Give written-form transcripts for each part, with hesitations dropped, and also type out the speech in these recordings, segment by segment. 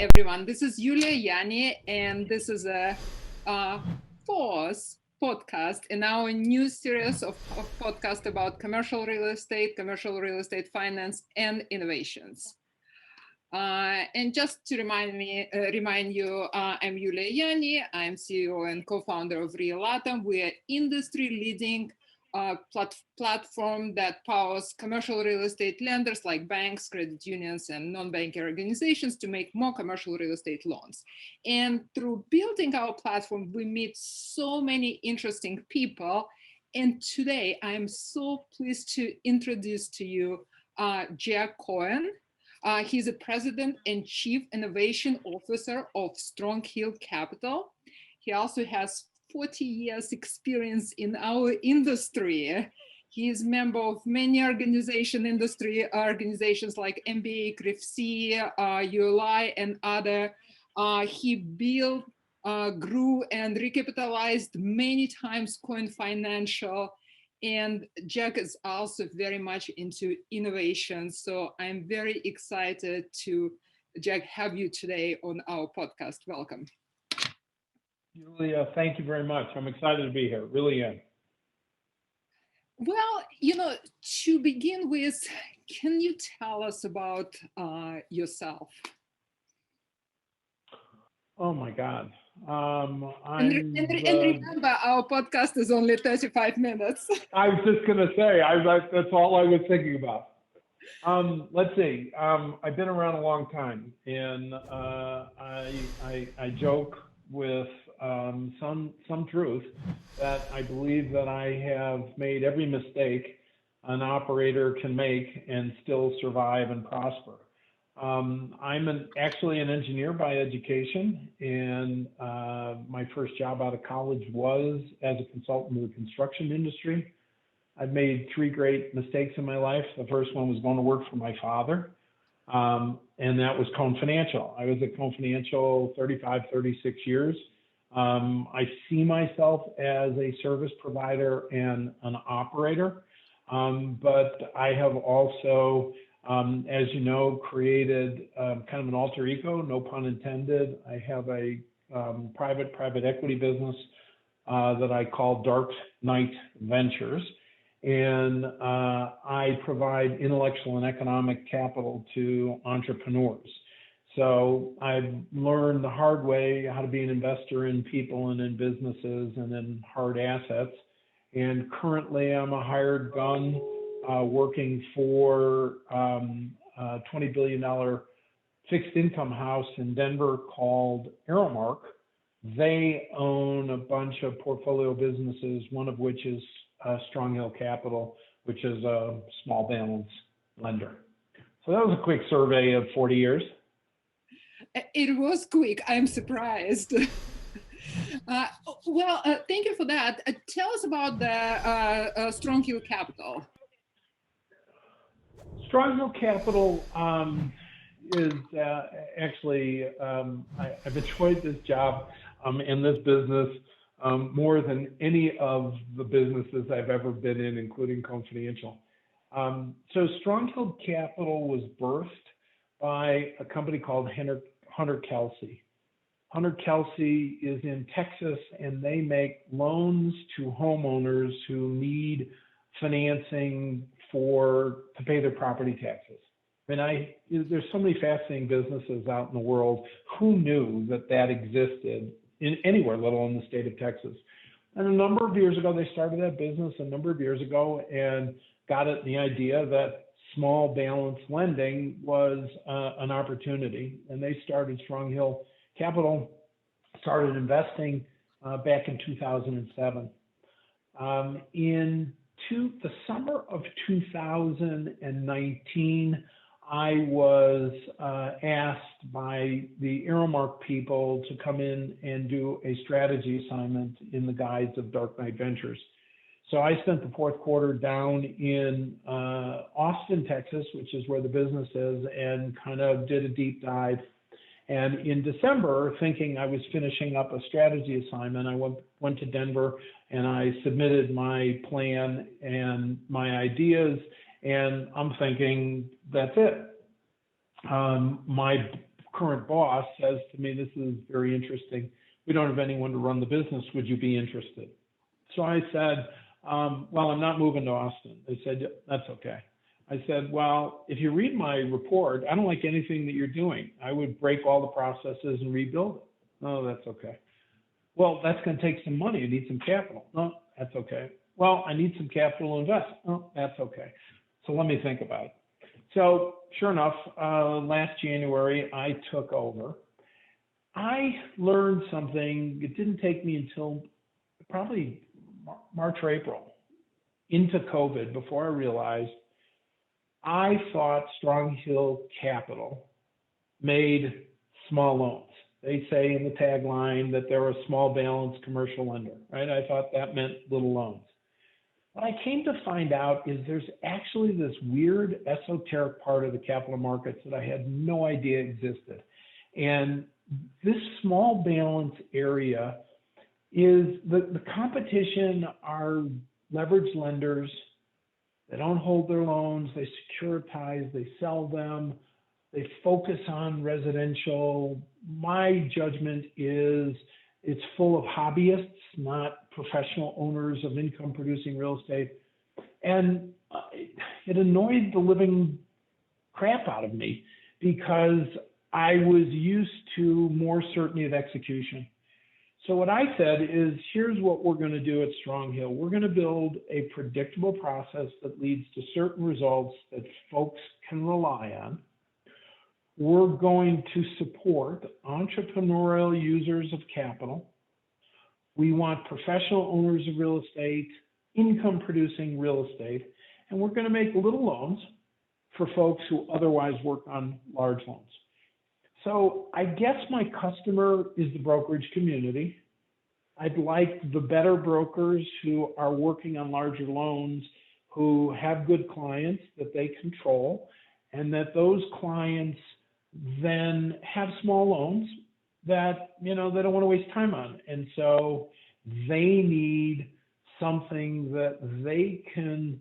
everyone. This is Yulia Yaani, and this is a fourth podcast in our new series of podcasts about commercial real estate finance, and innovations. And just to remind you, I'm Yulia Yaani. I'm CEO and co-founder of RealAtom. We are industry-leading platform that powers commercial real estate lenders like banks, credit unions, and non-banking organizations to make more commercial real estate loans. And through building our platform, we meet so many interesting people. And today, I'm so pleased to introduce to you Jack Cohen. He's the president and chief innovation officer of StrongHill Capital. He also has 40 years experience in our industry. He is member of many industry organizations like MBA, CRE, ULI, and other. He built, grew, and recapitalized many times Cohen Financial. And Jack is also very much into innovation. So I'm very excited to, Jack, have you today on our podcast. Welcome. Yulia, thank you very much. I'm excited to be here, really am. Well, to begin with, can you tell us about yourself? Oh my God. And remember, our podcast is only 35 minutes. I was just going to say, that's all I was thinking about. Let's see. I've been around a long time, and I joke with some truth that I believe that I have made every mistake an operator can make and still survive and prosper. I'm actually an engineer by education, and my first job out of college was as a consultant in the construction industry. I've made three great mistakes in my life. The first one was going to work for my father, and that was Cohen Financial. I was at Cohen Financial 36 years. I see myself as a service provider and an operator, but I have also, as you know, created kind of an alter ego, no pun intended. I have a private equity business that I call DarkKnight Ventures, and I provide intellectual and economic capital to entrepreneurs. So I've learned the hard way how to be an investor in people and in businesses and in hard assets. And currently I'm a hired gun working for a $20 billion fixed income house in Denver called Aramark. They own a bunch of portfolio businesses, one of which is StrongHill Capital, which is a small balance lender. So that was a quick survey of 40 years. It was quick. I'm surprised. Thank you for that. Tell us about the StrongHill Capital. StrongHill Capital is actually, I've enjoyed this job in this business more than any of the businesses I've ever been in, including Cohen Financial. So StrongHill Capital was birthed by a company called Hunter Kelsey. Hunter Kelsey is in Texas, and they make loans to homeowners who need financing to pay their property taxes. There's so many fascinating businesses out in the world. Who knew that existed in anywhere, let alone the state of Texas? And a number of years ago, they started that business and got it the idea that small balance lending was an opportunity, and they started StrongHill Capital, started investing back in 2007. In the summer of 2019, I was asked by the Aramark people to come in and do a strategy assignment in the guise of DarkKnight Ventures. So I spent the fourth quarter down in Austin, Texas, which is where the business is, and kind of did a deep dive. And in December, thinking I was finishing up a strategy assignment, I went to Denver and I submitted my plan and my ideas, and I'm thinking, that's it. My current boss says to me, this is very interesting. We don't have anyone to run the business. Would you be interested? So I said, well, I'm not moving to Austin. They said, "Yeah, that's okay." I said, well, if you read my report, I don't like anything that you're doing. I would break all the processes and rebuild it. Oh, that's okay. Well, that's going to take some money. I need some capital. No, that's okay. Well, I need some capital to invest. Oh, that's okay. So let me think about it. So sure enough, last January, I took over. I learned something. It didn't take me until probably March or April into COVID before I realized I thought StrongHill Capital made small loans. They say in the tagline that they're a small balance commercial lender, right? I thought that meant little loans. What I came to find out is there's actually this weird esoteric part of the capital markets that I had no idea existed. And this small balance area is the competition are leveraged lenders. They don't hold their loans, they securitize, they sell them, they focus on residential. My judgment is it's full of hobbyists, not professional owners of income producing real estate. And it annoyed the living crap out of me because I was used to more certainty of execution. So what I said is, here's what we're going to do at StrongHill. We're going to build a predictable process that leads to certain results that folks can rely on. We're going to support entrepreneurial users of capital. We want professional owners of real estate, income producing real estate, and we're going to make little loans for folks who otherwise work on large loans. So I guess my customer is the brokerage community. I'd like the better brokers who are working on larger loans, who have good clients that they control, and that those clients then have small loans that, they don't want to waste time on. And so they need something that they can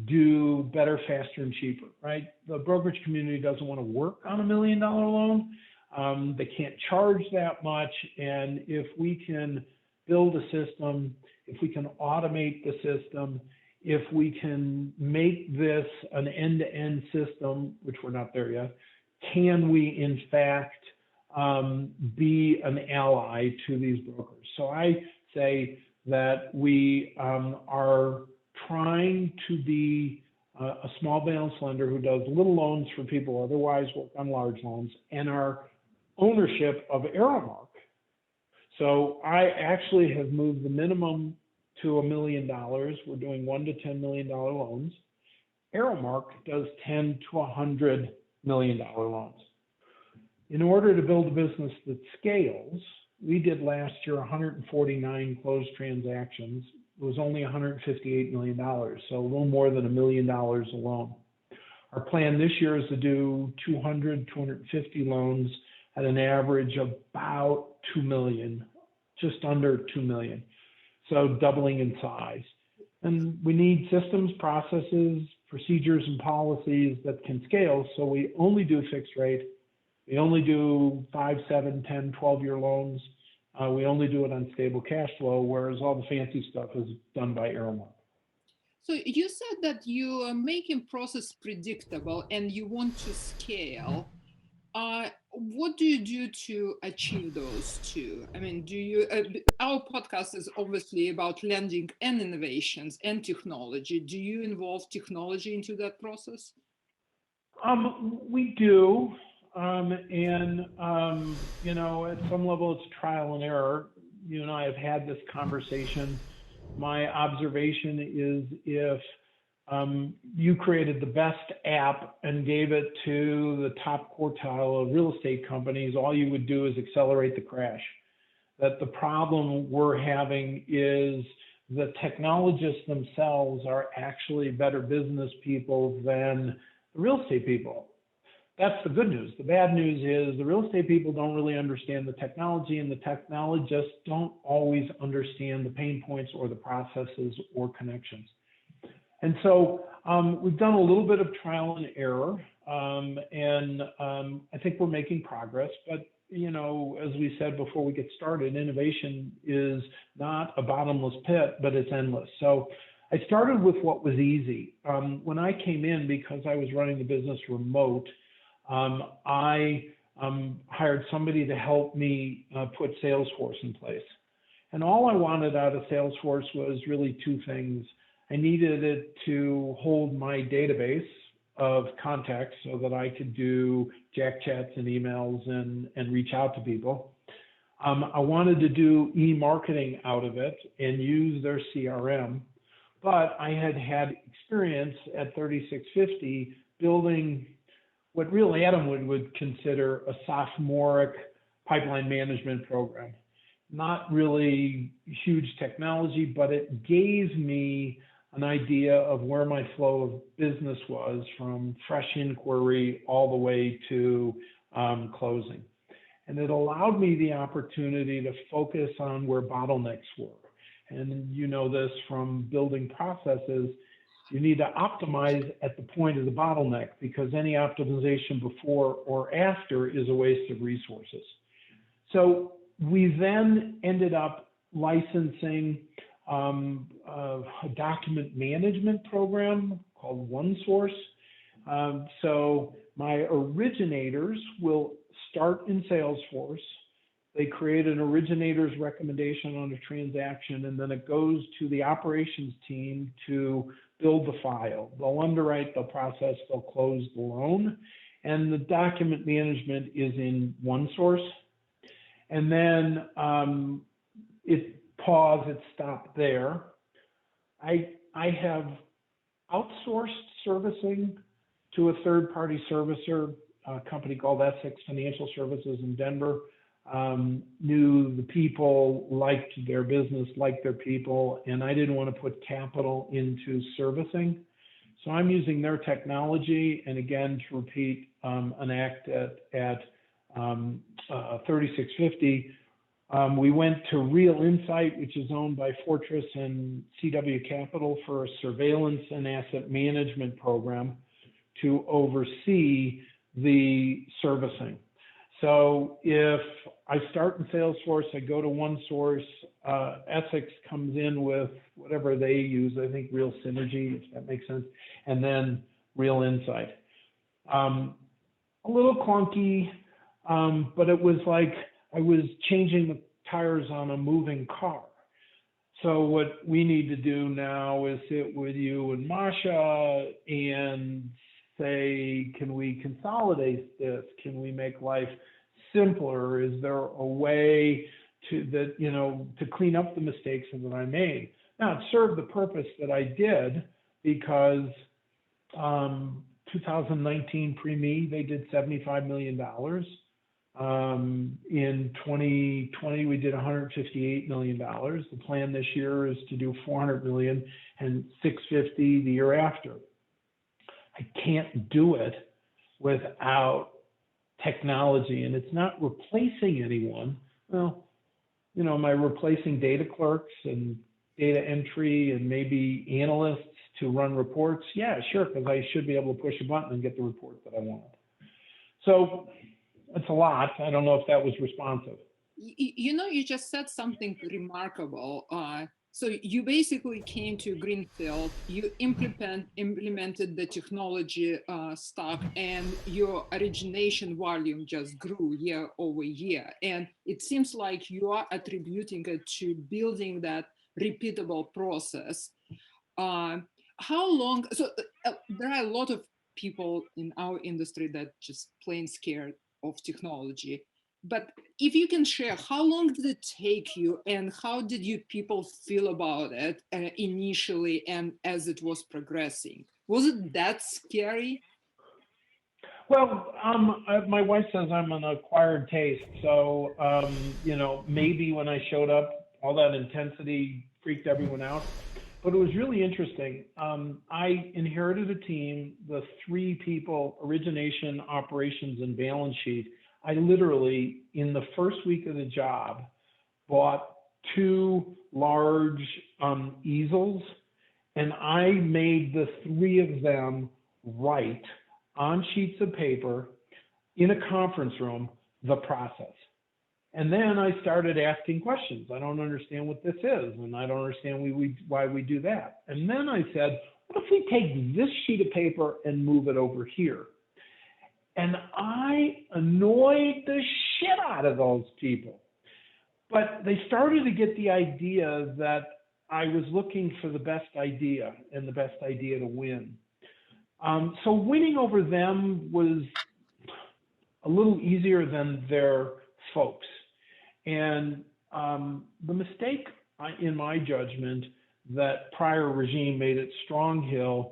do better, faster, and cheaper, right? The brokerage community doesn't want to work on $1 million loan. They can't charge that much. And if we can build a system, if we can automate the system, if we can make this an end-to-end system, which we're not there yet, can we in fact be an ally to these brokers? So I say that we are trying to be a small balance lender who does little loans for people who otherwise work on large loans, and our ownership of Aramark. So I actually have moved the minimum to $1 million. We're doing $1 to $10 million loans. Aramark does $10 to $100 million loans. In order to build a business that scales, we did last year 149 closed transactions. It was only $158 million, so a little more than $1 million a loan. Our plan this year is to do 250 loans at an average of about 2 million, just under 2 million. So doubling in size. And we need systems, processes, procedures, and policies that can scale. So we only do fixed rate. We only do 5, 7, 10, 12-year loans. We only do it on stable cash flow, whereas all the fancy stuff is done by Aramark. So you said that you are making process predictable and you want to scale. What do you do to achieve those two? I mean, our podcast is obviously about lending and innovations and technology. Do you involve technology into that process? We do. At some level it's trial and error. You and I have had this conversation. My observation is if you created the best app and gave it to the top quartile of real estate companies, all you would do is accelerate the crash. That the problem we're having is the technologists themselves are actually better business people than the real estate people. That's the good news. The bad news is the real estate people don't really understand the technology, and the technologists don't always understand the pain points or the processes or connections. And so we've done a little bit of trial and error, and I think we're making progress. But you know, as we said before we get started, innovation is not a bottomless pit, but it's endless. So I started with what was easy. When I came in, because I was running the business remote, I hired somebody to help me put Salesforce in place. And all I wanted out of Salesforce was really two things. I needed it to hold my database of contacts so that I could do Jack chats and emails and reach out to people. I wanted to do e-marketing out of it and use their CRM, but I had had experience at 3650 building what RealAtom would consider a sophomoric pipeline management program. Not really huge technology, but it gave me an idea of where my flow of business was from fresh inquiry all the way to closing. And it allowed me the opportunity to focus on where bottlenecks were. And you know this from building processes, you need to optimize at the point of the bottleneck, because any optimization before or after is a waste of resources. So we then ended up licensing a document management program called OneSource. So my originators will start in Salesforce. They create an originator's recommendation on a transaction, and then it goes to the operations team to build the file. They'll underwrite, they'll process, they'll close the loan, and the document management is in OneSource. And then it stopped there. I have outsourced servicing to a third-party servicer, a company called Essex Financial Services in Denver. Knew the people, liked their business, liked their people, and I didn't want to put capital into servicing. So I'm using their technology, and again, to repeat an act at 3650, we went to Real Insight, which is owned by Fortress and CW Capital, for a surveillance and asset management program to oversee the servicing. So if I start in Salesforce, I go to OneSource, Essex comes in with whatever they use, I think Real Synergy, if that makes sense, and then Real Insight. A little clunky, but it was like I was changing the tires on a moving car. So what we need to do now is sit with you and Masha and say, can we consolidate this? Can we make life simpler? Is there a way to clean up the mistakes that I made? Now, it served the purpose that I did, because 2019 pre-me, they did $75 million. In 2020, we did $158 million. The plan this year is to do $400 million and $650 the year after. I can't do it without technology, and it's not replacing anyone. Well, you know, am I replacing data clerks and data entry and maybe analysts to run reports? Yeah, sure, because I should be able to push a button and get the report that I want. So it's a lot. I don't know if that was responsive. You know, you just said something remarkable. So you basically came to Greenfield, you implemented the technology stack, and your origination volume just grew year over year. And it seems like you are attributing it to building that repeatable process. How long, so there are a lot of people in our industry that just plain scared of technology. But if you can share, how long did it take you, and how did you people feel about it initially and as it was progressing? Was it that scary? Well, my wife says I'm an acquired taste. So, you know, maybe when I showed up, all that intensity freaked everyone out. But it was really interesting. I inherited a team, the 3 people, origination, operations, and balance sheet. I literally, in the first week of the job, bought 2 large easels and I made the three of them write on sheets of paper in a conference room the process. And then I started asking questions. I don't understand what this is, and I don't understand why we do that. And then I said, what if we take this sheet of paper and move it over here? And I annoyed the shit out of those people. But they started to get the idea that I was looking for the best idea and the best idea to win. So winning over them was a little easier than their folks. And the mistake, in my judgment, that prior regime made at StrongHill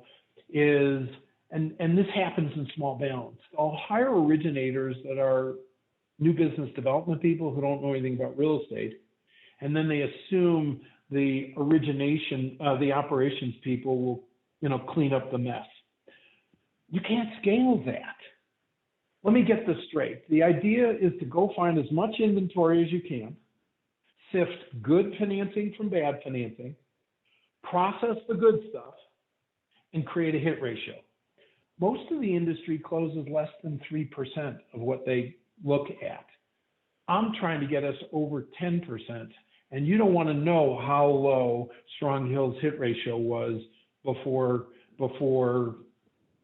is, and this happens in small balance, I'll hire originators that are new business development people who don't know anything about real estate, and then they assume the the operations people will, clean up the mess. You can't scale that. Let me get this straight. The idea is to go find as much inventory as you can, sift good financing from bad financing, process the good stuff, and create a hit ratio. Most of the industry closes less than 3% of what they look at. I'm trying to get us over 10%, and you don't want to know how low StrongHill's hit ratio was before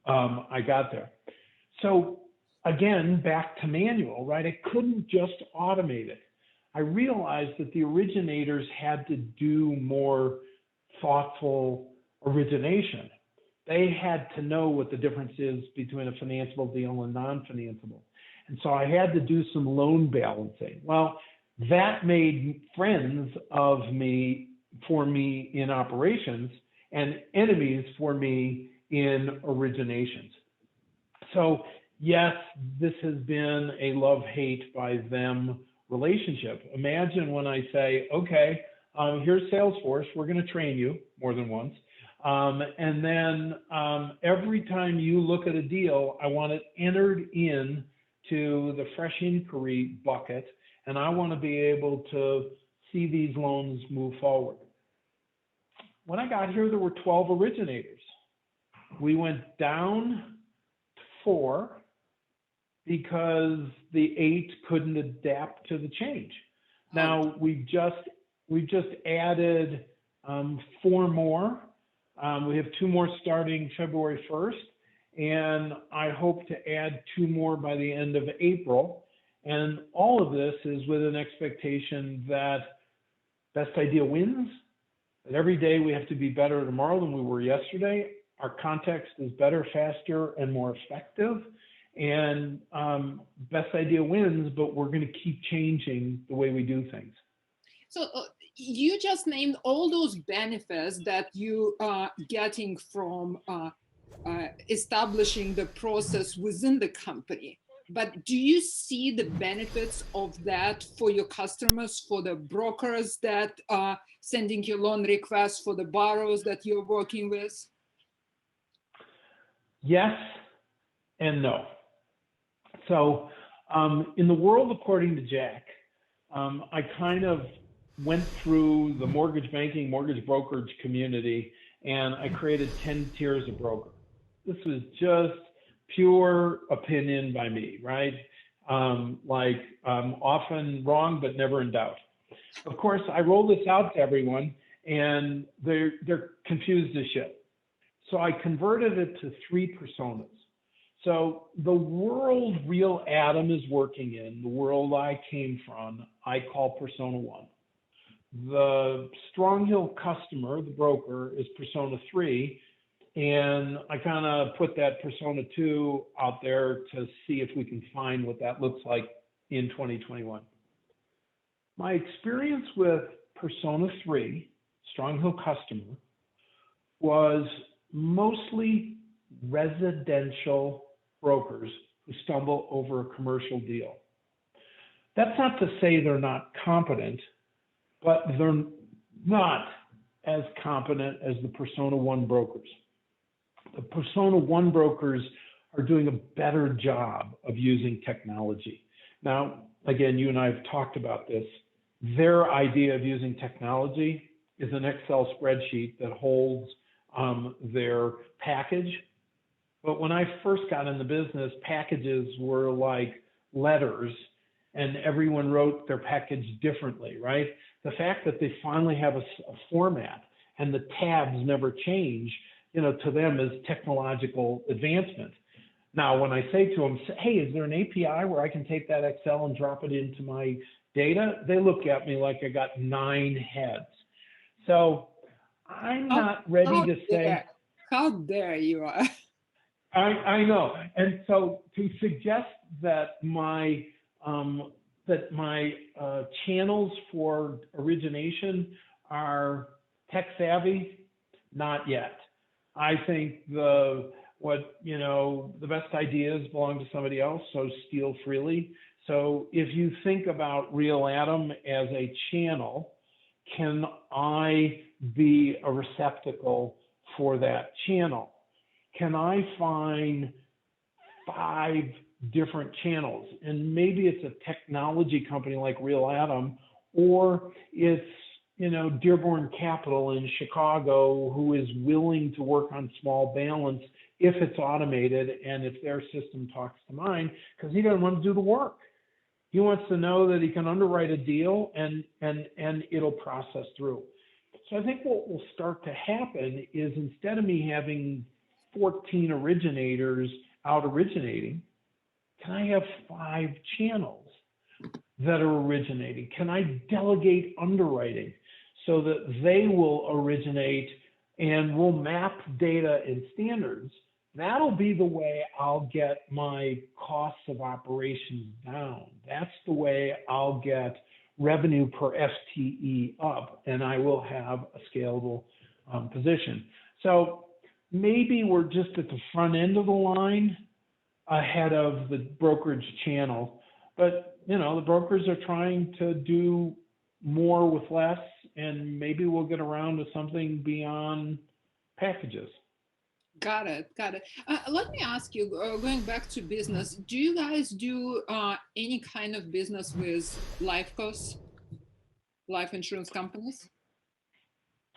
I got there. So again, back to manual, right? I couldn't just automate it. I realized that the originators had to do more thoughtful origination. They had to know what the difference is between a financeable deal and non-financeable. And so I had to do some loan balancing. Well, that made friends for me in operations and enemies for me in originations. So yes, this has been a love-hate by them relationship. Imagine when I say, okay, here's Salesforce, we're going to train you more than once. And then every time you look at a deal, I want it entered in to the fresh inquiry bucket, and I want to be able to see these loans move forward. When I got here, there were 12 originators. We went down to 4 because the 8 couldn't adapt to the change. Now we've just added 4 more. We have 2 more starting February 1st, and I hope to add 2 more by the end of April. And all of this is with an expectation that best idea wins, that every day we have to be better tomorrow than we were yesterday. Our context is better, faster, and more effective. And best idea wins, but we're going to keep changing the way we do things. So you just named all those benefits that you are getting from establishing the process within the company. But do you see the benefits of that for your customers, for the brokers that are sending you loan requests, for the borrowers that you're working with? Yes and no. So in the world according to Jack, I kind of went through the mortgage banking, mortgage brokerage community, and I created 10 tiers of broker. This was just pure opinion by me, right? Often wrong, but never in doubt. Of course, I rolled this out to everyone, and they're confused as shit. So I converted it to 3 personas. So the world RealAtom is working in, the world I came from, I call persona 1. The StrongHill customer, the broker, is persona 3. And I kind of put that persona 2 out there to see if we can find what that looks like in 2021. My experience with persona 3, StrongHill customer, was mostly residential brokers who stumble over a commercial deal. That's not to say they're not competent, but they're not as competent as the persona 1 brokers. The persona 1 brokers are doing a better job of using technology. Now, again, you and I have talked about this. Their idea of using technology is an Excel spreadsheet that holds their package. But when I first got in the business, packages were like letters, and everyone wrote their package differently, right? The fact that they finally have a format and the tabs never change, to them is technological advancement. Now, when I say to them, hey, is there an API where I can take that Excel and drop it into my data? They look at me like I got 9 heads. So I'm not ready to say. How dare you are. I know. And so to suggest that my channels for origination are tech savvy, not yet. I think the best ideas belong to somebody else, so steal freely. So if you think about RealAtom as a channel, can I be a receptacle for that channel? Can I find 5 different channels? And maybe it's a technology company like RealAtom, or it's Dearborn Capital in Chicago who is willing to work on small balance if it's automated and if their system talks to mine, because he doesn't want to do the work. He wants to know that he can underwrite a deal and it'll process through. So I think what will start to happen is, instead of me having 14 originators out originating, can I have 5 channels that are originating? Can I delegate underwriting so that they will originate and we'll map data and standards? That'll be the way I'll get my costs of operations down. That's the way I'll get revenue per FTE up, and I will have a scalable position. So maybe we're just at the front end of the line ahead of the brokerage channel, but the brokers are trying to do more with less, and maybe we'll get around to something beyond packages. Got it. Let me ask you, going back to business, do you guys do any kind of business with life insurance companies?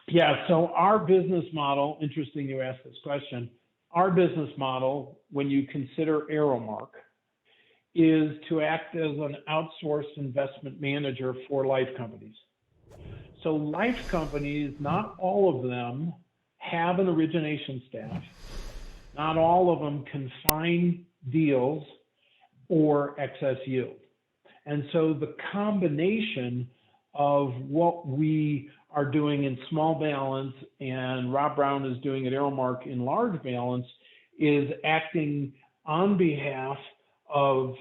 Yeah, so our business model, interesting you asked this question, our business model, when you consider Aeromark, is to act as an outsourced investment manager for life companies. So life companies, not all of them have an origination staff. Not all of them can find deals or excess yield. And so the combination of what we are doing in small balance and Rob Brown is doing at Aeromark in large balance is acting on behalf of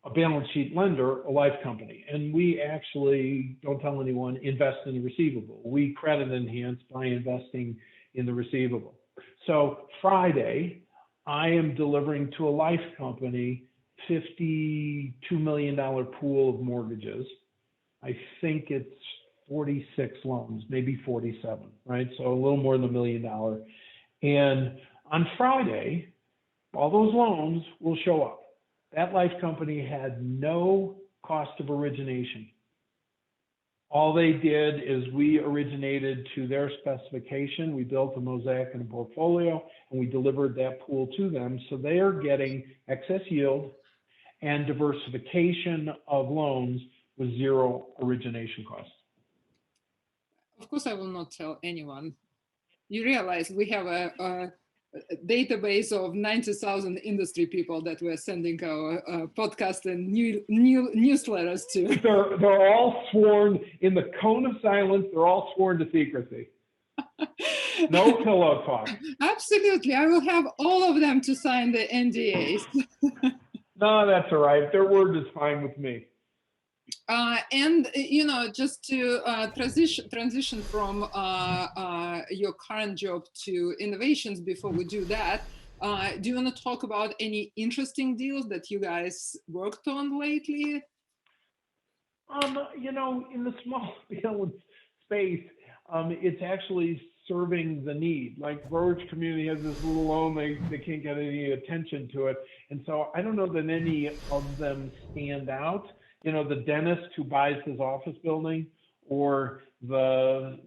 a balance sheet lender, a life company. And we actually, don't tell anyone, invest in the receivable. We credit enhance by investing in the receivable. So Friday, I am delivering to a life company $52 million pool of mortgages. I think it's 46 loans, maybe 47, right? So a little more than $1 million. And on Friday, all those loans will show up. That life company had no cost of origination. All they did is we originated to their specification. We built a mosaic and a portfolio, and we delivered that pool to them. So they are getting excess yield and diversification of loans with 0 origination costs. Of course, I will not tell anyone. You realize we have a database of 90,000 industry people that we're sending our podcast and newsletters to. They're all sworn in the cone of silence. They're all sworn to secrecy. No pillow talk. Absolutely. I will have all of them to sign the NDAs. No, that's all right. Their word is fine with me. And just to transition from your current job to innovations, before we do that, do you want to talk about any interesting deals that you guys worked on lately? In the small balance space, it's actually serving the need. Like, brokerage community has this little loan, they can't get any attention to it. And so I don't know that any of them stand out. The dentist who buys his office building, or the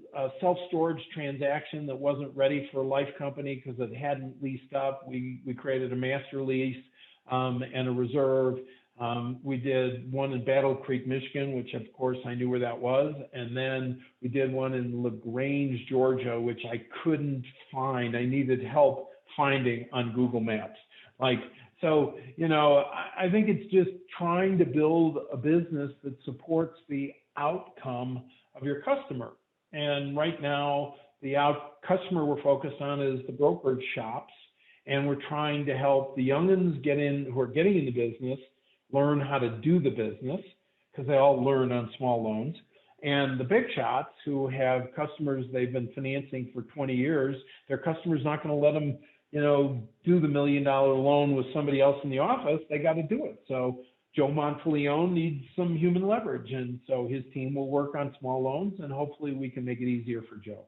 self-storage transaction that wasn't ready for a life company because it hadn't leased up. We created a master lease and a reserve. We did one in Battle Creek, Michigan, which of course I knew where that was. And then we did one in LaGrange, Georgia, which I couldn't find. I needed help finding on Google Maps. So, I think it's just trying to build a business that supports the outcome of your customer. And right now, the customer we're focused on is the brokerage shops. And we're trying to help the youngins who are getting in the business, learn how to do the business, because they all learn on small loans. And the big shots who have customers they've been financing for 20 years, their customer's not going to let them, do the $1 million loan with somebody else in the office. They got to do it. So Joe Monteleone needs some human leverage. And so his team will work on small loans, and hopefully we can make it easier for Joe.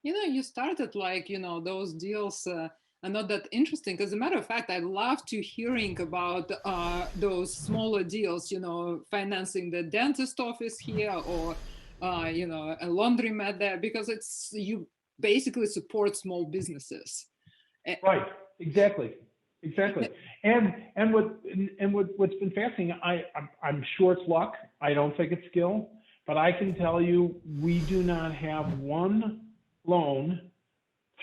You started those deals are not that interesting. As a matter of fact, I love to hearing about those smaller deals, financing the dentist office here or, a laundromat there, because you basically support small businesses. Right. Exactly. And what's been fascinating, I'm sure it's luck. I don't think it's skill, but I can tell you, we do not have one loan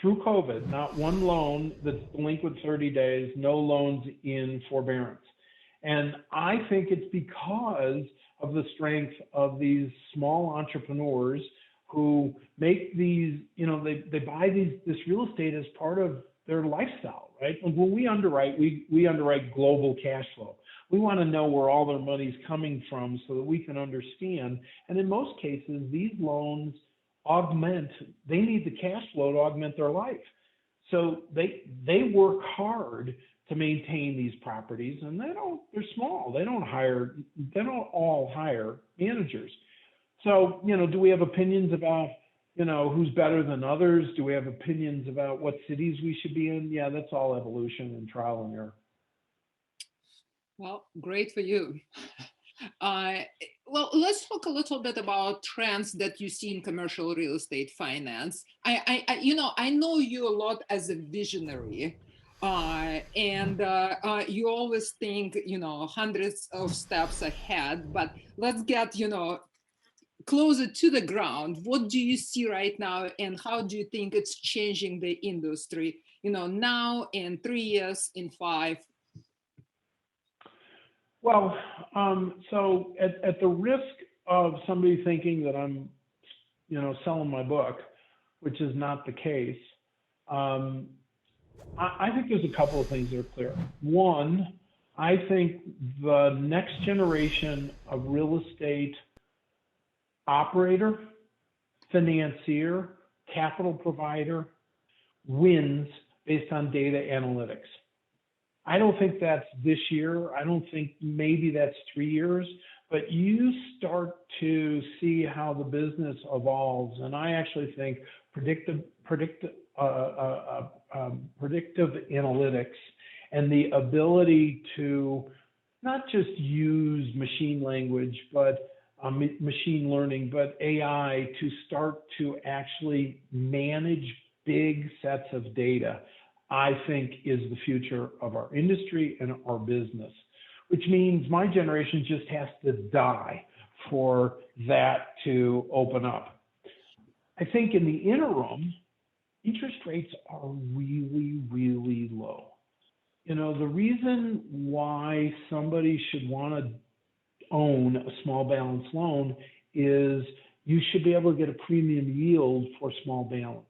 through COVID, not one loan that's delinquent 30 days, no loans in forbearance. And I think it's because of the strength of these small entrepreneurs who make these, they buy this real estate as part of their lifestyle, right? And when we underwrite, we underwrite global cash flow. We want to know where all their money's coming from so that we can understand. And in most cases, these loans they need the cash flow to augment their life. So they work hard to maintain these properties, and they're small. They don't all hire managers. So, do we have opinions about, who's better than others? Do we have opinions about what cities we should be in? Yeah, that's all evolution and trial and error. Well, great for you. Well, let's talk a little bit about trends that you see in commercial real estate finance. I know you a lot as a visionary, and you always think, hundreds of steps ahead. But let's get, closer to the ground. What do you see right now, and how do you think it's changing the industry? Now, in 3 years, in 5. Well, so at the risk of somebody thinking that I'm, selling my book, which is not the case, I think there's a couple of things that are clear. One, I think the next generation of real estate operator, financier, capital provider wins based on data analytics. I don't think that's this year. I don't think maybe that's 3 years, but you start to see how the business evolves. And I actually think predictive analytics and the ability to not just use machine language, but machine learning, but AI to start to actually manage big sets of data, I think is the future of our industry and our business, which means my generation just has to die for that to open up. I think in the interim, interest rates are really, really low. The reason why somebody should want to own a small balance loan is you should be able to get a premium yield for small balance.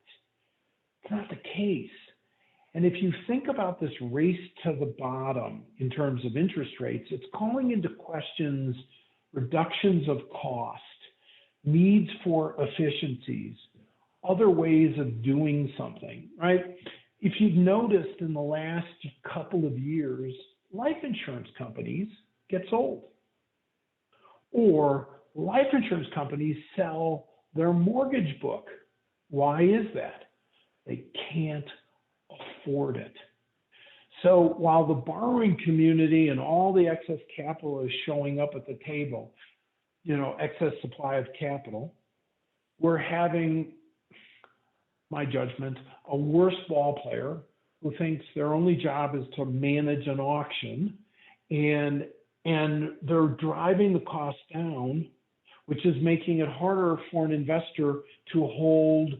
It's not the case. And if you think about this race to the bottom in terms of interest rates, it's calling into questions reductions of cost, needs for efficiencies, other ways of doing something, right? If you've noticed in the last couple of years, life insurance companies get sold, or life insurance companies sell their mortgage book. Why is that? They can't afford it. So while the borrowing community and all the excess capital is showing up at the table, excess supply of capital. We're having, my judgment, a worse ball player who thinks their only job is to manage an auction, and they're driving the cost down, which is making it harder for an investor to hold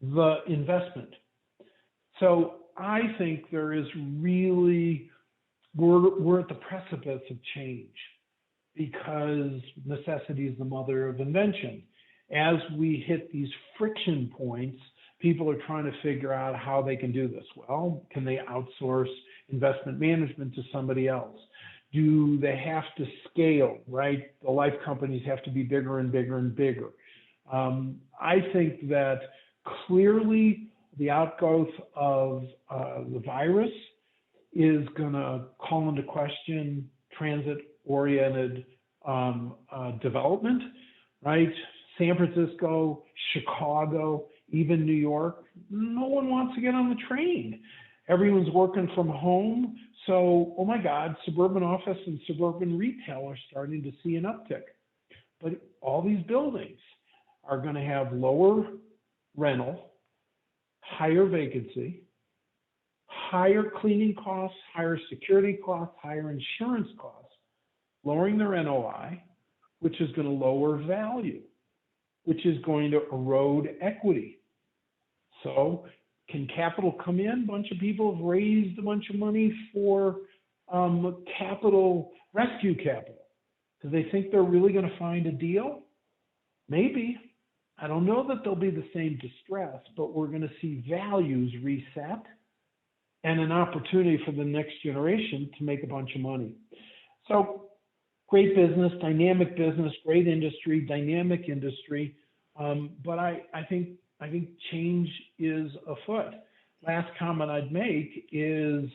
the investment. So I think there is really, we're at the precipice of change, because necessity is the mother of invention. As we hit these friction points, people are trying to figure out how they can do this. Well, can they outsource investment management to somebody else? Do they have to scale, right? The life companies have to be bigger and bigger and bigger. I think that clearly the outgrowth of the virus is going to call into question transit-oriented development, right? San Francisco, Chicago, even New York, no one wants to get on the train. Everyone's working from home. So, oh my God, suburban office and suburban retail are starting to see an uptick. But all these buildings are going to have lower rental, higher vacancy, higher cleaning costs, higher security costs, higher insurance costs, lowering their NOI, which is going to lower value, which is going to erode equity. So can capital come in? A bunch of people have raised a bunch of money for capital, rescue capital. Do they think they're really going to find a deal? Maybe. I don't know that there'll be the same distress, but we're going to see values reset and an opportunity for the next generation to make a bunch of money. So great business, dynamic business, great industry, dynamic industry. But I think change is afoot. Last comment I'd make is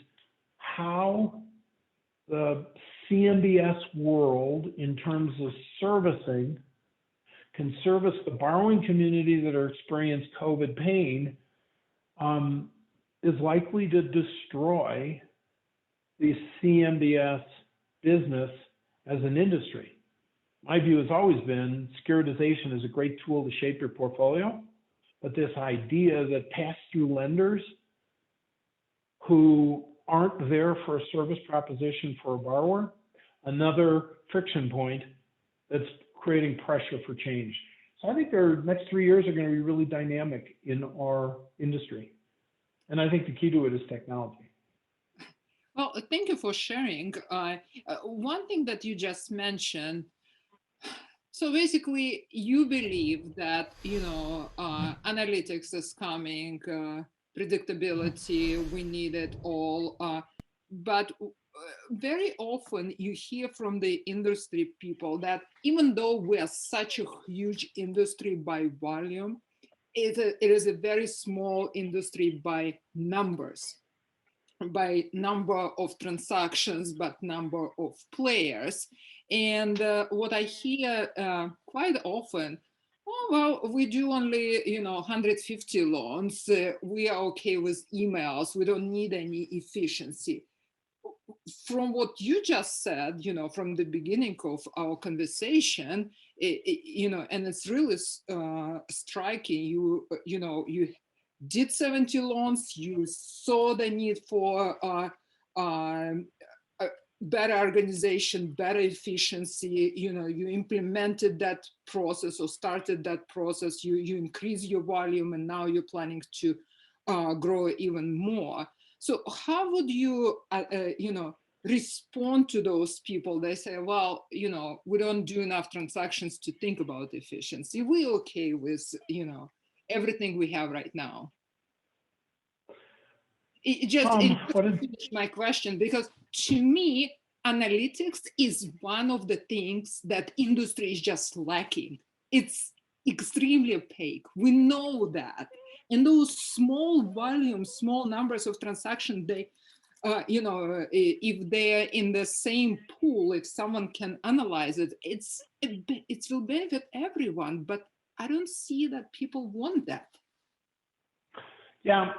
how the CMBS world, in terms of servicing, can service the borrowing community that are experiencing COVID pain, is likely to destroy the CMBS business as an industry. My view has always been securitization is a great tool to shape your portfolio, but this idea that pass-through lenders who aren't there for a service proposition for a borrower, another friction point that's creating pressure for change. So I think the next 3 years are going to be really dynamic in our industry. And I think the key to it is technology. Well, thank you for sharing. One thing that you just mentioned, so basically you believe that, analytics is coming, predictability, we need it all. But very often you hear from the industry people that even though we are such a huge industry by volume, it is a very small industry by numbers, by number of transactions, but number of players. And what I hear quite often, oh, well, we do only, 150 loans. We are okay with emails. We don't need any efficiency. From what you just said, from the beginning of our conversation, and it's really striking. You did 70 loans. You saw the need for better organization, better efficiency. You implemented that process or started that process. You increase your volume, and now you're planning to grow even more. So how would you, respond to those people? They say, well, we don't do enough transactions to think about efficiency. We're okay with, everything we have right now. Finish my question, because to me, analytics is one of the things that industry is just lacking. It's extremely opaque. We know that. And those small volumes, small numbers of transactions, they, if they're in the same pool, if someone can analyze it, it will benefit everyone. But I don't see that people want that. Yeah.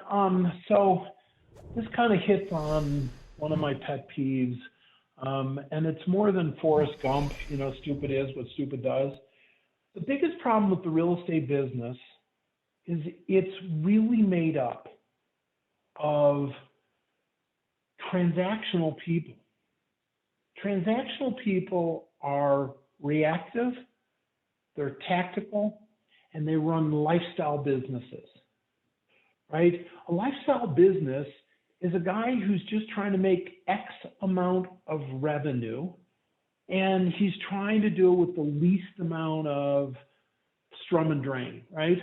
So this kind of hits on one of my pet peeves. And it's more than Forrest Gump, stupid is what stupid does. The biggest problem with the real estate business is it's really made up of transactional people. Transactional people are reactive, they're tactical, and they run lifestyle businesses, right? A lifestyle business is a guy who's just trying to make X amount of revenue, and he's trying to do it with the least amount of strum and drain, right?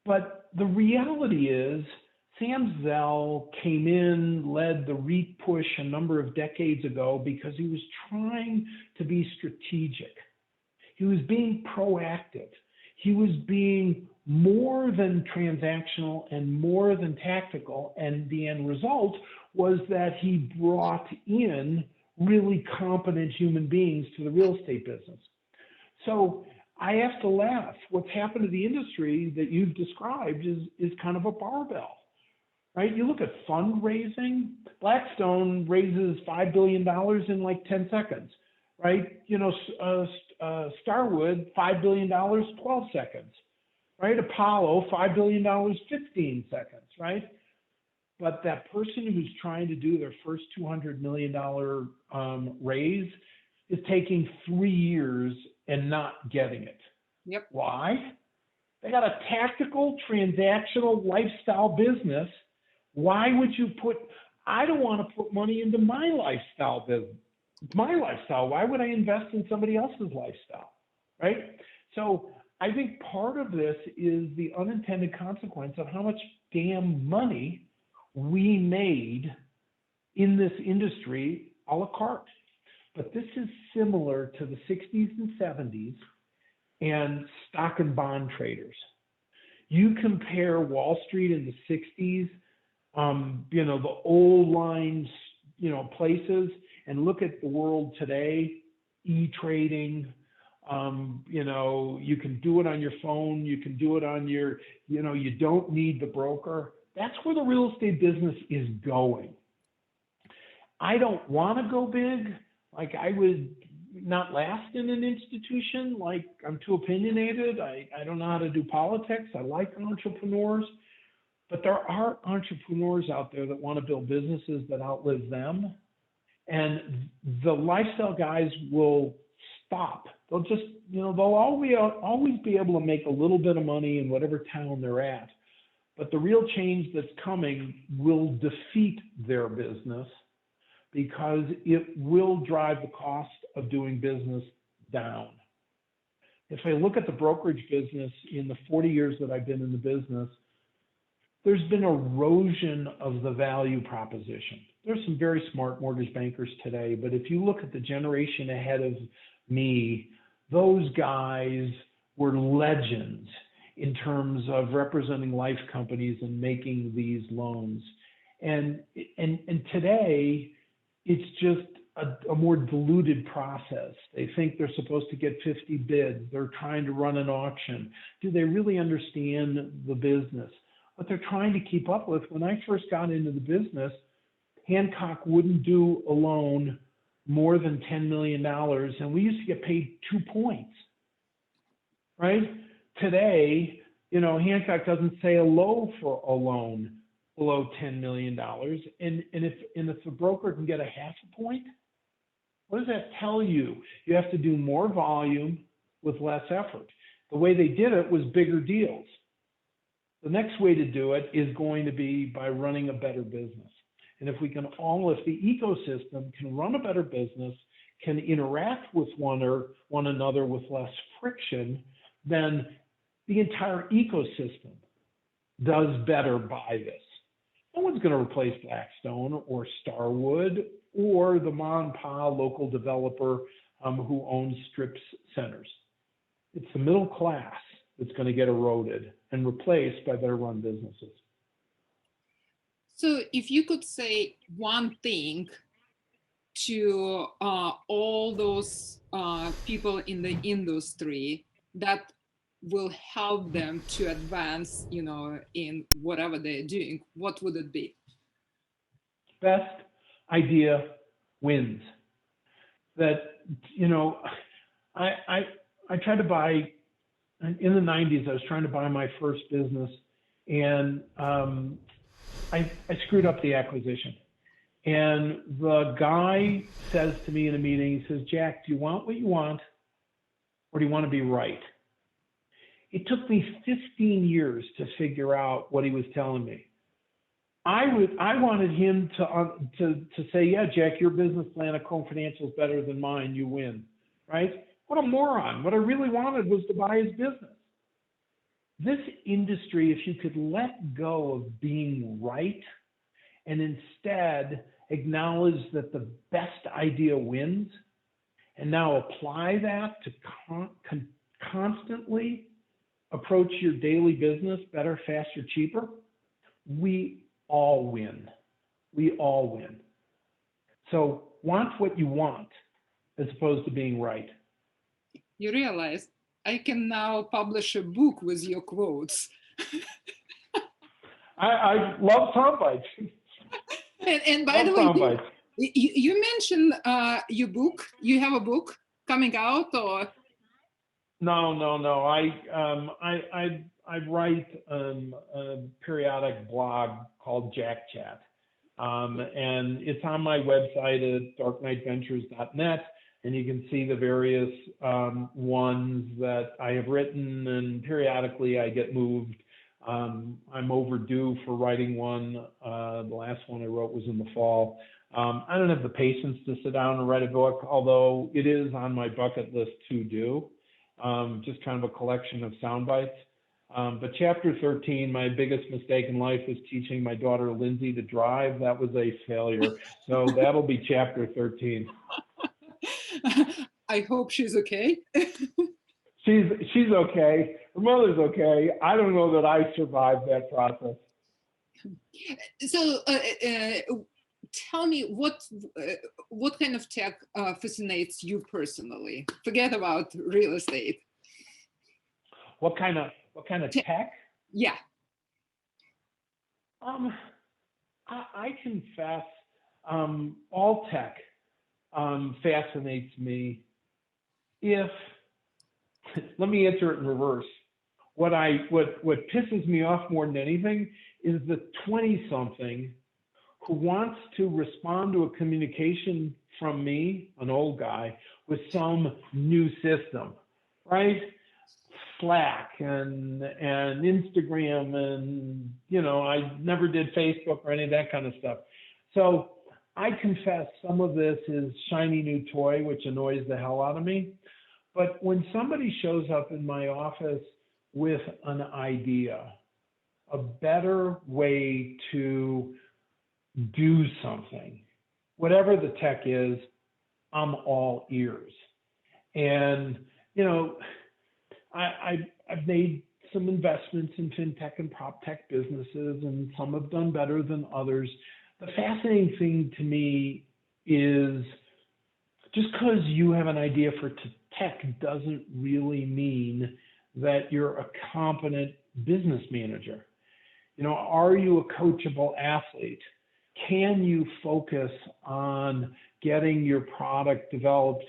But the reality is, Sam Zell came in, led the REIT push a number of decades ago because he was trying to be strategic. He was being proactive. He was being more than transactional and more than tactical. And the end result was that he brought in really competent human beings to the real estate business. So I have to laugh. What's happened to the industry that you've described is kind of a barbell. Right? You look at fundraising, Blackstone raises $5 billion in like 10 seconds, right? Starwood, $5 billion, 12 seconds, right? Apollo, $5 billion, 15 seconds, right? But that person who's trying to do their first $200 million raise is taking 3 years and not getting it. Yep. Why? They got a tactical, transactional lifestyle business. Why would you I don't want to put money into my lifestyle business. It's my lifestyle. Why would I invest in somebody else's lifestyle, right? So I think part of this is the unintended consequence of how much damn money we made in this industry a la carte. But this is similar to the 60s and 70s and stock and bond traders. You compare Wall Street in the 60s, the old lines, places, and look at the world today, e-trading, you can do it on your phone, you can do it on your, you don't need the broker. That's where the real estate business is going. I don't want to go big. Like I would not last in an institution. Like I'm too opinionated. I don't know how to do politics. I like entrepreneurs. But there are entrepreneurs out there that want to build businesses that outlive them. And the lifestyle guys will stop. They'll just, they'll always be able to make a little bit of money in whatever town they're at. But the real change that's coming will defeat their business because it will drive the cost of doing business down. If I look at the brokerage business in the 40 years that I've been in the business, there's been erosion of the value proposition. There's some very smart mortgage bankers today, but if you look at the generation ahead of me, those guys were legends in terms of representing life companies and making these loans. And today, it's just a more diluted process. They think they're supposed to get 50 bids. They're trying to run an auction. Do they really understand the business? What they're trying to keep up with. When I first got into the business, Hancock wouldn't do a loan more than $10 million, and we used to get paid 2 points, right? Today, Hancock doesn't say a low for a loan below $10 million, and if the broker can get a half a point, what does that tell you? You have to do more volume with less effort. The way they did it was bigger deals. The next way to do it is going to be by running a better business. And if the ecosystem can run a better business, can interact with one another with less friction, then the entire ecosystem does better by this. No one's going to replace Blackstone or Starwood or the mom and pop local developer who owns strip centers. It's the middle class that's going to get eroded and replaced by better run businesses. So if you could say one thing to all those people in the industry that will help them to advance, in whatever they're doing, what would it be? Best idea wins. that, you know, I tried to buy, in the 90s, I was trying to buy my first business, and I screwed up the acquisition. And the guy says to me in a meeting, he says, Jack, do you want what you want, or do you want to be right? It took me 15 years to figure out what he was telling me. I wanted him to say, yeah, Jack, your business plan at Cohen Financial is better than mine. You win, right? What a moron. What I really wanted was to buy his business. This industry, if you could let go of being right and instead acknowledge that the best idea wins, and now apply that to constantly approach your daily business better, faster, cheaper, we all win. We all win. So want what you want as opposed to being right. You realize I can now publish a book with your quotes. I love sound bites. And by the way, you mentioned your book. You have a book coming out, or? No. I write a periodic blog called Jack Chat, and it's on my website at DarkKnightVentures.net, and you can see the various ones that I have written, and periodically I get moved. I'm overdue for writing one. The last one I wrote was in the fall. I don't have the patience to sit down and write a book, although it is on my bucket list to do. Just kind of a collection of sound bites. But chapter 13, my biggest mistake in life was teaching my daughter Lindsay to drive. That was a failure. So that'll be chapter 13. I hope she's okay. She's okay. Her mother's okay. I don't know that I survived that process. So tell me what kind of tech fascinates you personally? Forget about real estate. What kind of tech? Yeah. I confess, all tech fascinates me. Let me answer it in reverse. What pisses me off more than anything is the 20-something who wants to respond to a communication from me, an old guy, with some new system, right? Slack and Instagram, and I never did Facebook or any of that kind of stuff. So I confess some of this is shiny new toy, which annoys the hell out of me. But when somebody shows up in my office with an idea, a better way to do something, whatever the tech is, I'm all ears. And, I've made some investments in fintech and prop tech businesses, and some have done better than others. The fascinating thing to me is just because you have an idea for tech doesn't really mean that you're a competent business manager. Are you a coachable athlete? Can you focus on getting your product developed?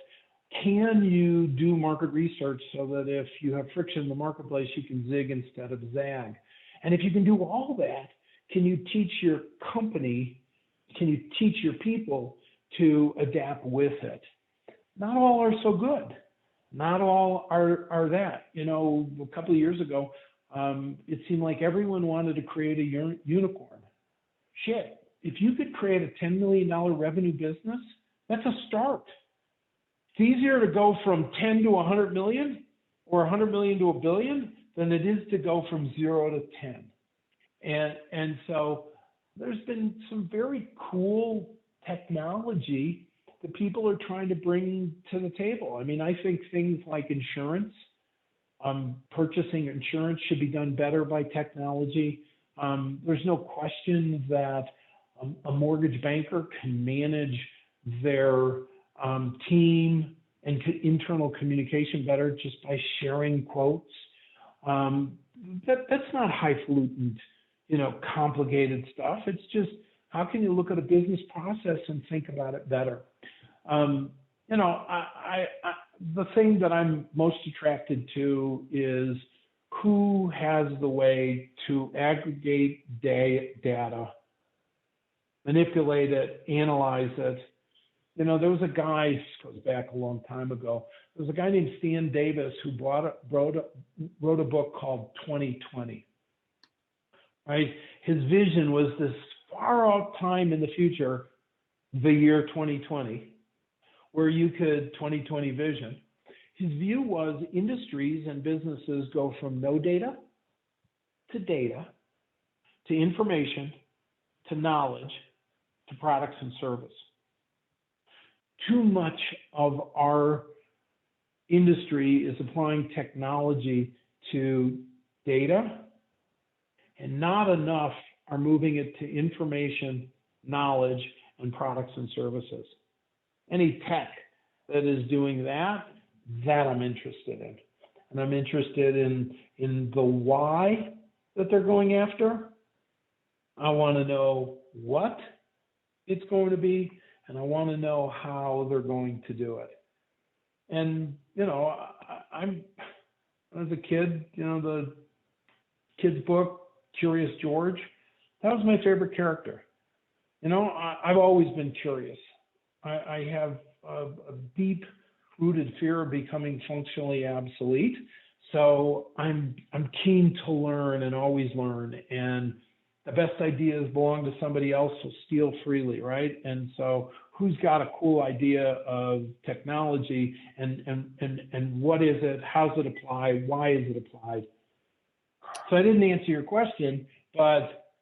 Can you do market research so that if you have friction in the marketplace, you can zig instead of zag? And if you can do all that, can you teach your company, can you teach your people to adapt with it? Not all are so good. Not all are that. A couple of years ago, it seemed like everyone wanted to create a unicorn. Shit, if you could create a $10 million revenue business, that's a start. It's easier to go from 10 to 100 million or 100 million to $1 billion than it is to go from 0 to 10. And so there's been some very cool technology that people are trying to bring to the table. I mean, I think things like insurance, purchasing insurance should be done better by technology. There's no question that a mortgage banker can manage their team and internal communication better just by sharing quotes. That's not highfalutin, complicated stuff. It's just, how can you look at a business process and think about it better? you know, the thing that I'm most attracted to is who has the way to aggregate data, manipulate it, analyze it. You know, there was a guy, this goes back a long time ago, there was a guy named Stan Davis who wrote a book called 2020, right? His vision was this far out time in the future, the year 2020, where you could 2020 vision. His view was industries and businesses go from no data, to information, to knowledge, to products and service. Too much of our industry is applying technology to data, and not enough are moving it to information, knowledge, and products and services. Any tech that is doing that I'm interested in. And I'm interested in the why that they're going after. I want to know what it's going to be, and I want to know how they're going to do it. And, you know, as a kid, you know, the kid's book, Curious George, that was my favorite character. You know, I've always been curious. I have a deep-rooted fear of becoming functionally obsolete. So I'm keen to learn and always learn. And the best ideas belong to somebody else, so steal freely, right? And so who's got a cool idea of technology and what is it? How's it applied? Why is it applied? So I didn't answer your question, but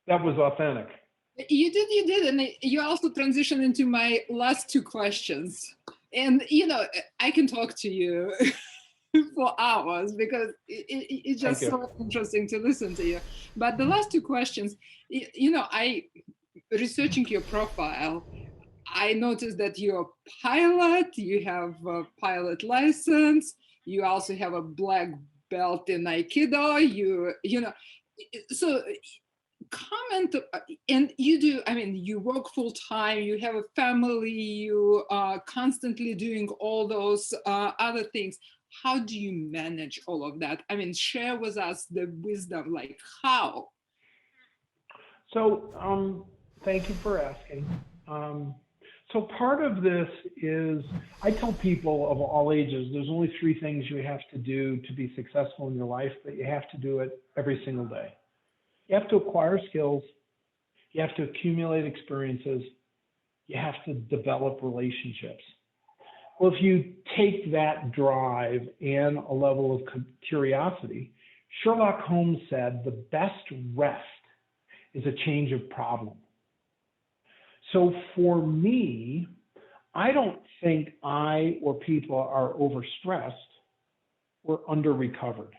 that was authentic. You did, and you also transitioned into my last two questions. And, you know, I can talk to you for hours because it's just so interesting to listen to you. But the last two questions, you know, researching your profile, I noticed that you're a pilot, you have a pilot license, you also have a black belt in Aikido, you know, so comment, and you do, I mean, you work full time, you have a family, you are constantly doing all those other things. How do you manage all of that? I mean, share with us the wisdom, like how? So thank you for asking. So part of this is, I tell people of all ages, there's only three things you have to do to be successful in your life, but you have to do it every single day. You have to acquire skills, you have to accumulate experiences, you have to develop relationships. Well, if you take that drive and a level of curiosity, Sherlock Holmes said the best rest is a change of problem. So for me, I don't think I or people are overstressed or under-recovered.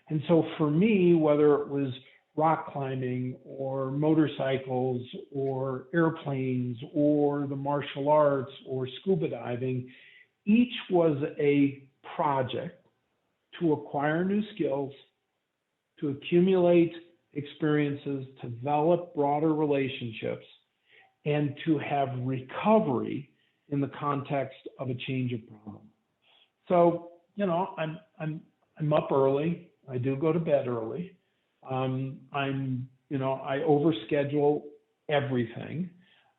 And so for me, whether it was rock climbing or motorcycles or airplanes or the martial arts or scuba diving, each was a project to acquire new skills, to accumulate experiences, to develop broader relationships, and to have recovery in the context of a change of problem. So, you know, I'm up early. I do go to bed early. You know, I overschedule everything.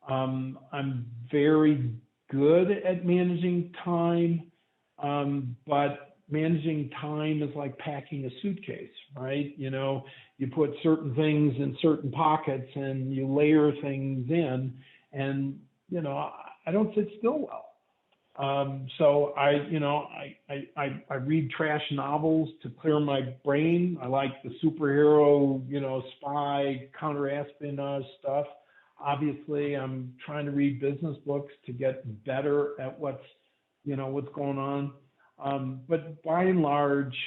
I'm very good at managing time, but managing time is like packing a suitcase, right? You know, you put certain things in certain pockets and you layer things in, and, you know, I don't sit still well. So I read trash novels to clear my brain. I like the superhero, you know, spy, counter-espionage stuff. Obviously, I'm trying to read business books to get better at what's going on. But by and large,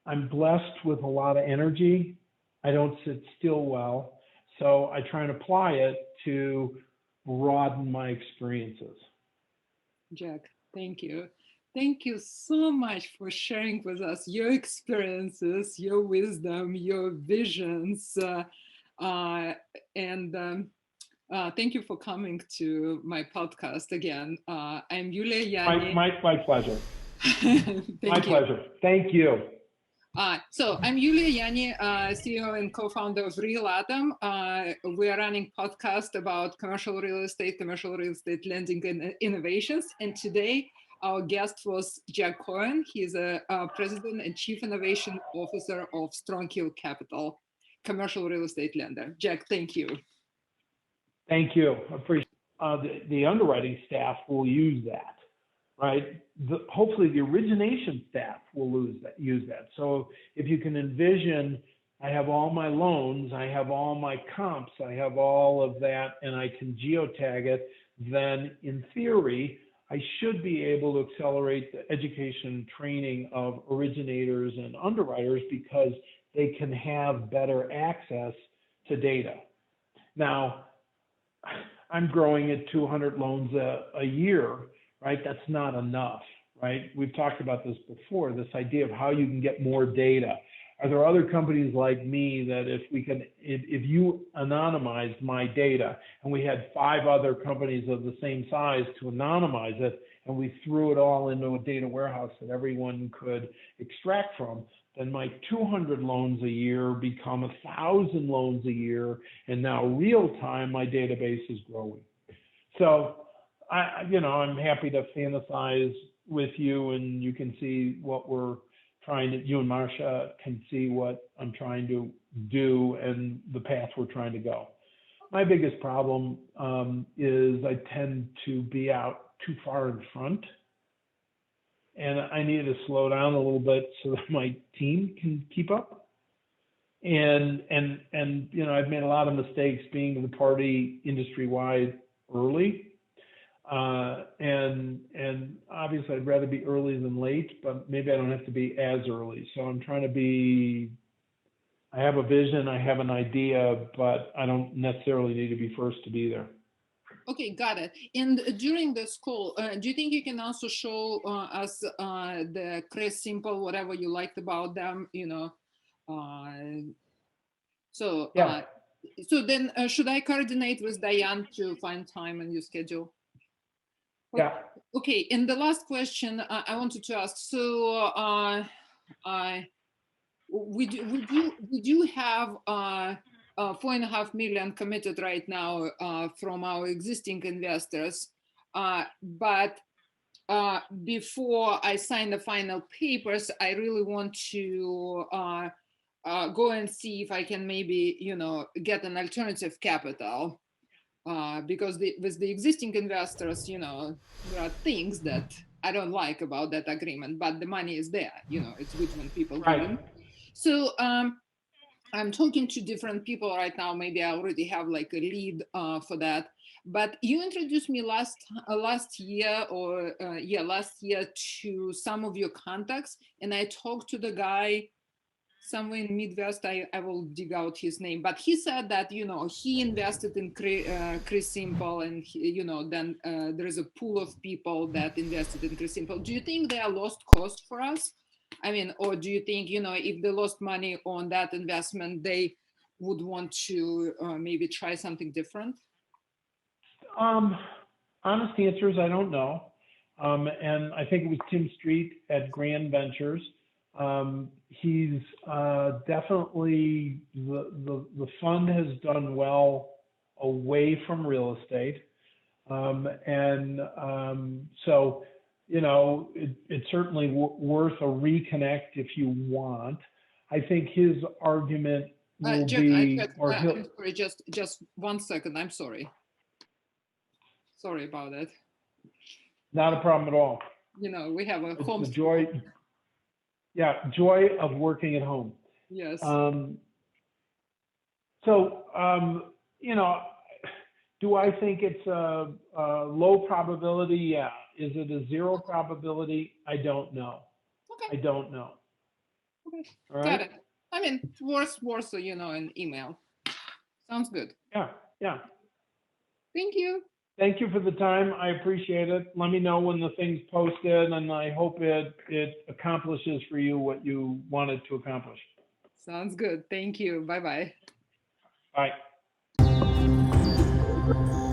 I'm blessed with a lot of energy. I don't sit still well. So I try and apply it to broaden my experiences. Jack, thank you. Thank you so much for sharing with us your experiences, your wisdom, your visions. Thank you for coming to my podcast again. I'm Yulia Yaani. My pleasure. Thank my you. pleasure. Thank you. So I'm Yulia Yaani, CEO and co-founder of RealAtom. We are running podcast about commercial real estate lending and innovations. And today our guest was Jack Cohen. He's a president and chief innovation officer of StrongHill Capital, commercial real estate lender. Jack, thank you. Thank you. I appreciate the underwriting staff will use that, right? Hopefully the origination staff will use that. So if you can envision, I have all my loans, I have all my comps, I have all of that, and I can geotag it, then in theory, I should be able to accelerate the education and training of originators and underwriters because they can have better access to data. Now, I'm growing at 200 loans a year, right? That's not enough, right? We've talked about this before, this idea of how you can get more data. Are there other companies like me that if you anonymized my data and we had 5 other companies of the same size to anonymize it and we threw it all into a data warehouse that everyone could extract from, then my 200 loans a year become 1,000 loans a year, and now real time my database is growing. So I'm happy to fantasize with you, and you can see what we're trying to. You and Marcia can see what I'm trying to do and the path we're trying to go. My biggest problem is I tend to be out too far in front. And I need to slow down a little bit so that my team can keep up. And I've made a lot of mistakes being to the party industry-wide early. And obviously I'd rather be early than late, but maybe I don't have to be as early. So I'm trying to I have a vision, I have an idea, but I don't necessarily need to be first to be there. Okay, got it. And during this call, do you think you can also show us the CRE Simple, whatever you liked about them, So then should I coordinate with Diane to find time in your schedule? Yeah. Okay, and the last question I wanted to ask, so we do have 4.5 million committed right now from our existing investors. But before I sign the final papers, I really want to go and see if I can maybe, get an alternative capital. Because with the existing investors, there are things that I don't like about that agreement, but the money is there. It's good when people give in. So I'm talking to different people right now. Maybe I already have like a lead for that. But you introduced me last year to some of your contacts, and I talked to the guy somewhere in Midwest. I will dig out his name, but he said that he invested in CRE Simple, and then there is a pool of people that invested in CRE Simple. Do you think they are lost cost for us? I mean, or do you think, if they lost money on that investment, they would want to maybe try something different? Honest answer is I don't know. And I think it was Tim Street at Grand Ventures. He's definitely, the fund has done well away from real estate. So, it's certainly worth a reconnect if you want. I think his argument will be, sorry, just 1 second. I'm sorry. Sorry about that. Not a problem at all. We have a home. Joy of working at home. Yes. Do I think it's a low probability? Yeah. Is it a 0 probability? I don't know. Okay. I don't know. Okay. All right? Got it. I mean, worse, an email. Sounds good. Yeah. Thank you. Thank you for the time. I appreciate it. Let me know when the thing's posted, and I hope it accomplishes for you what you wanted to accomplish. Sounds good. Thank you. Bye-bye. Bye. you.